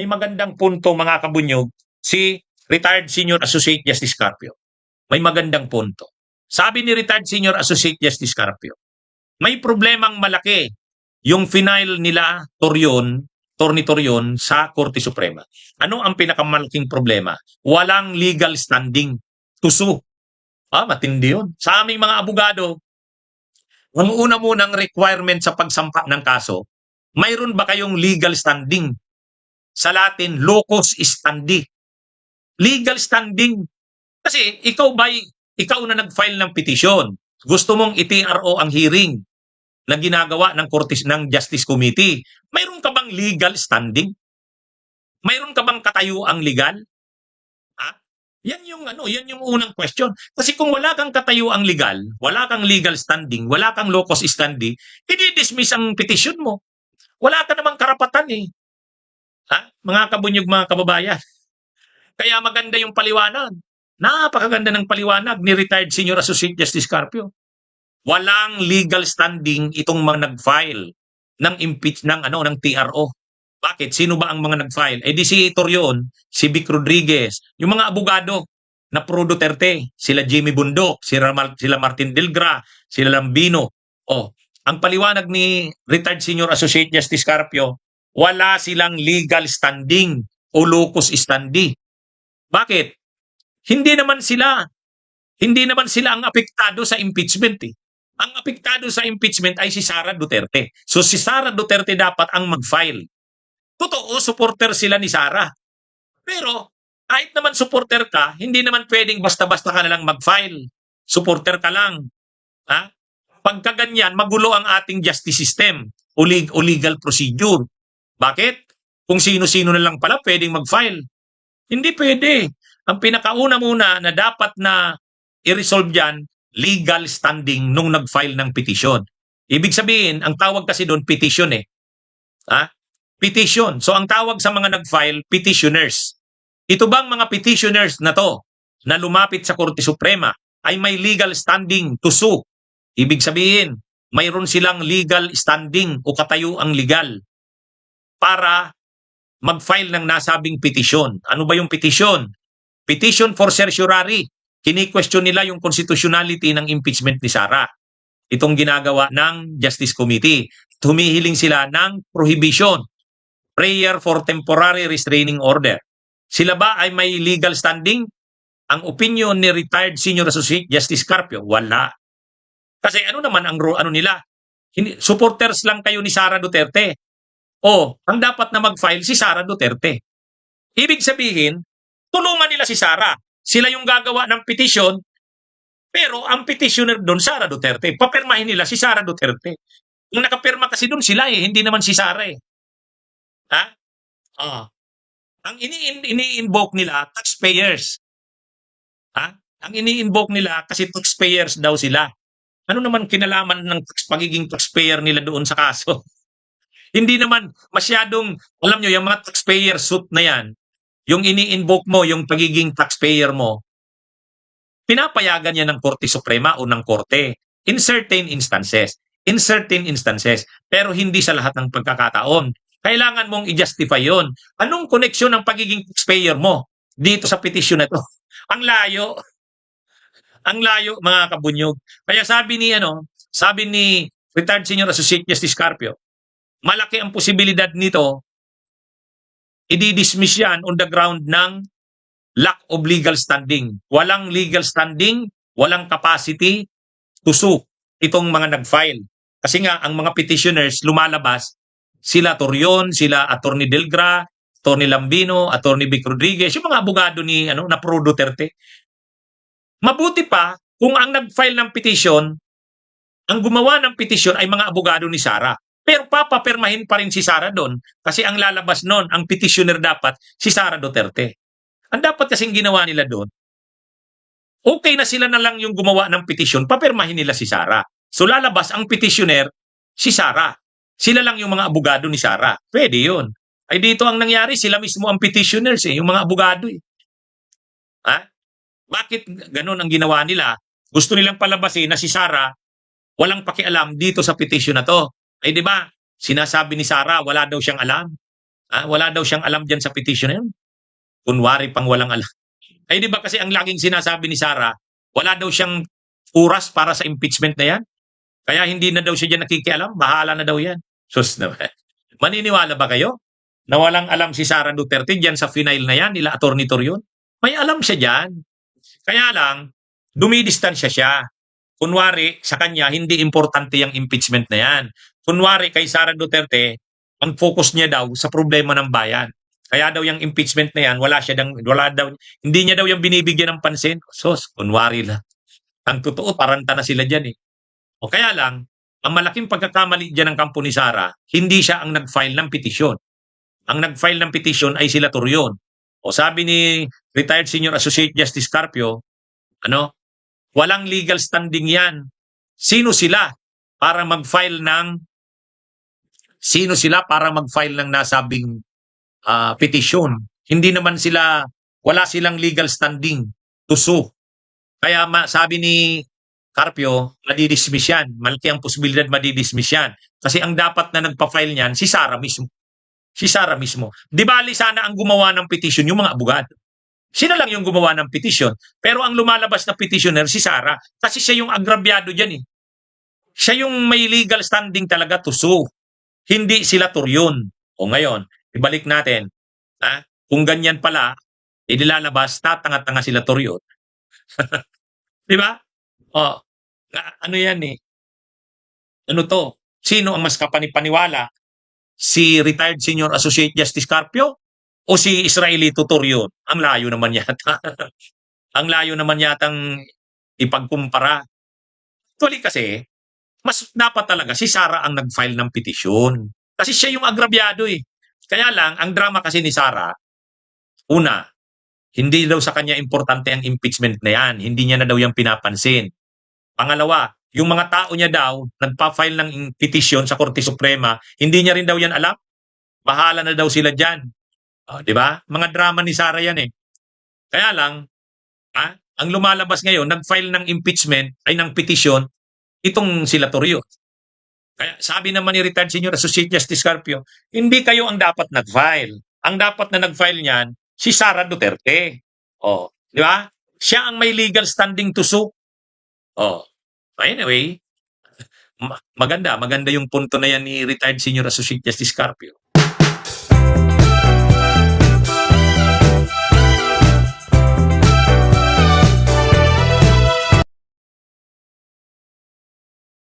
may magandang punto mga kabunyog si retired Senior Associate Justice Carpio. May magandang punto. Sabi ni retired Senior Associate Justice Carpio, may problemang malaki yung final nila Torni Torion sa Korte Suprema. Ano ang pinakamalaking problema? Walang legal standing to sue. Matindi yun. Sa aming mga abogado, ang una munang requirement sa pagsampa ng kaso, mayroon ba kayong legal standing? Sa Latin, locus standi. Legal standing. Kasi ikaw na nag-file ng petition. Gusto mong i-TRO ang hearing na ginagawa ng Justice Committee. Mayroon ka bang legal standing? Mayroon ka bang katayuang legal? Yan yung unang question. Kasi kung wala kang katayuang legal, wala kang legal standing, wala kang locus standi, i-dismiss ang petition mo. Wala ka namang karapatan eh. Mga kabunyog, mga kababayan. Kaya maganda yung paliwanag. Napakaganda ng paliwanag ni retired Senior Associate Justice Carpio. Walang legal standing itong mga nag-file ng ng TRO. Bakit? Sino ba ang mga nag-file? Di si Torion, si Vic Rodriguez, yung mga abogado na pro Duterte, sila Jimmy Bundok, sila Martin Delgra, sila Lambino. Ang paliwanag ni retired Senior Associate Justice Carpio, wala silang legal standing o locus standi. Bakit? Hindi naman sila ang apektado sa impeachment eh. Ang apektado sa impeachment ay si Sara Duterte. So si Sara Duterte dapat ang mag-file. Totoo, supporter sila ni Sara. Pero kahit naman supporter ka, hindi naman pwedeng basta-basta ka na lang mag-file. Supporter ka lang. Pagka ganyan, magulo ang ating justice system o legal procedure. Bakit? Kung sino-sino na lang pala pwedeng mag-file. Hindi pwede. Ang pinakauna muna na dapat na i-resolve dyan, legal standing nung nag-file ng petition. Ibig sabihin, ang tawag kasi doon, petition eh. Petition. So ang tawag sa mga nag-file, petitioners. Ito bang mga petitioners na to, na lumapit sa Korte Suprema, ay may legal standing to sue? Ibig sabihin, mayroon silang legal standing o katayuang legal para mag-file ng nasabing petition. Ano ba yung petition? Petition for certiorari. Kini-question nila yung constitutionality ng impeachment ni Sara. Itong ginagawa ng Justice Committee. Humihiling sila ng prohibition. Prayer for temporary restraining order. Sila ba ay may legal standing? Ang opinion ni retired Senior Associate Justice Carpio, wala. Kasi ano naman ang nila? Supporters lang kayo ni Sara Duterte. Ang dapat na mag-file si Sara Duterte. Ibig sabihin, tulungan nila si Sara. Sila yung gagawa ng petition, pero ang petitioner doon, Sara Duterte. Papirmahin nila si Sara Duterte. Yung nakapirma kasi doon sila hindi naman si Sara eh. Ang ini-invoke nila, taxpayers. Ang ini-invoke nila kasi taxpayers daw sila. Ano naman kinalaman ng pagiging taxpayer nila doon sa kaso? Hindi naman masyadong, alam nyo, yung mga taxpayer suit na yan, yung ini-invoke mo, yung pagiging taxpayer mo, pinapayagan yan ng Korte Suprema o ng Korte in certain instances. Pero hindi sa lahat ng pagkakataon. Kailangan mong i-justify yon. Anong koneksyon ng pagiging taxpayer mo dito sa petition na to? Ang layo. Ang layo, mga kabunyog. Kaya sabi ni retired Senior Associate Justice Carpio, malaki ang posibilidad nito, i-dismiss yan on the ground ng lack of legal standing. Walang legal standing, walang capacity to sue itong mga nag-file. Kasi nga, ang mga petitioners lumalabas, sila Torion, sila Attorney Delgra, Attorney Lambino, Attorney Vic Rodriguez, yung mga abogado na pro Duterte. Mabuti pa kung ang nag-file ng petition, ang gumawa ng petition ay mga abogado ni Sara. Pero papapirmahin pa rin si Sara doon kasi ang lalabas noon, ang petitioner dapat si Sara Duterte. Ang dapat kasing ginawa nila doon, okay na sila na lang yung gumawa ng petition, papirmahin nila si Sara. So lalabas ang petitioner, si Sara. Sila lang yung mga abogado ni Sara. Pwede yun. Ay dito ang nangyari, sila mismo ang petitioners yung mga abogado Bakit ganun ang ginawa nila? Gusto nilang palabasin na si Sara walang pakialam dito sa petition na to. Ay di ba? Sinasabi ni Sara wala daw siyang alam. Wala daw siyang alam diyan sa petition na yun. Kunwari pang walang alam. Ay di ba kasi ang laging sinasabi ni Sara, wala daw siyang oras para sa impeachment na yan. Kaya hindi na daw siya diyan nakikialam, bahala na daw yan. Sus naman. Maniniwala ba kayo na walang alam si Sara Duterte diyan sa final na yan, nila Atty. Torion? May alam siya diyan. Kaya lang, dumidistansya siya. Kunwari, sa kanya, hindi importante yung impeachment na yan. Kunwari, kay Sara Duterte, ang focus niya daw sa problema ng bayan. Kaya daw yung impeachment na yan, wala daw, hindi niya daw yung binibigyan ng pansin. Sos, kunwari lang. Ang totoo, taranta na sila dyan eh. O kaya lang, ang malaking pagkakamali dyan ng kampo ni Sara, hindi siya ang nag-file ng petisyon. Ang nag-file ng petisyon ay sila Torion. O sabi ni retired Senior Associate Justice Carpio, walang legal standing yan. Sino sila para mag-file ng nasabing petisyon? Hindi naman wala silang legal standing to sue. Kaya sabi ni Carpio, madidismiss yan. Malaki ang posibilidad madidismiss yan. Kasi ang dapat na nagpa-file niyan, si Sara mismo. Si Sara mismo. Di bali sana ang gumawa ng petition yung mga abogado. Sino lang yung gumawa ng petition. Pero ang lumalabas na petitioner, si Sara. Kasi siya yung agrabyado dyan eh. Siya yung may legal standing talaga to sue. Hindi sila Torion. O ngayon, ibalik natin. Kung ganyan pala, inilalabas, tatanga-tanga sila Torion. Di ba? Ano yan eh? Ano to? Sino ang mas kapanipaniwala? Si retired Senior Associate Justice Carpio o si Israelito Torion? Ang layo naman yata. Ang layo naman yatang ipagkumpara. Actually kasi, mas dapat talaga si Sara ang nag-file ng petisyon. Kasi siya yung agrabyado eh. Kaya lang, ang drama kasi ni Sara, una, hindi daw sa kanya importante ang impeachment na yan. Hindi niya na daw yung pinapansin. Pangalawa, yung mga tao niya daw, nagpa-file ng petisyon sa Korte Suprema, hindi niya rin daw yan alam. Bahala na daw sila dyan. Di ba? Mga drama ni Sara yan eh. Kaya lang, ang lumalabas ngayon, nag-file ng impeachment, ay ng petisyon, itong sila Torion. Kaya sabi naman ni retired Senior Associate Justice Carpio, hindi kayo ang dapat nag-file. Ang dapat na nag-file niyan, si Sara Duterte. Di ba? Siya ang may legal standing to sue. Anyway, maganda yung punto na yan ni retired Senior Associate Justice Carpio.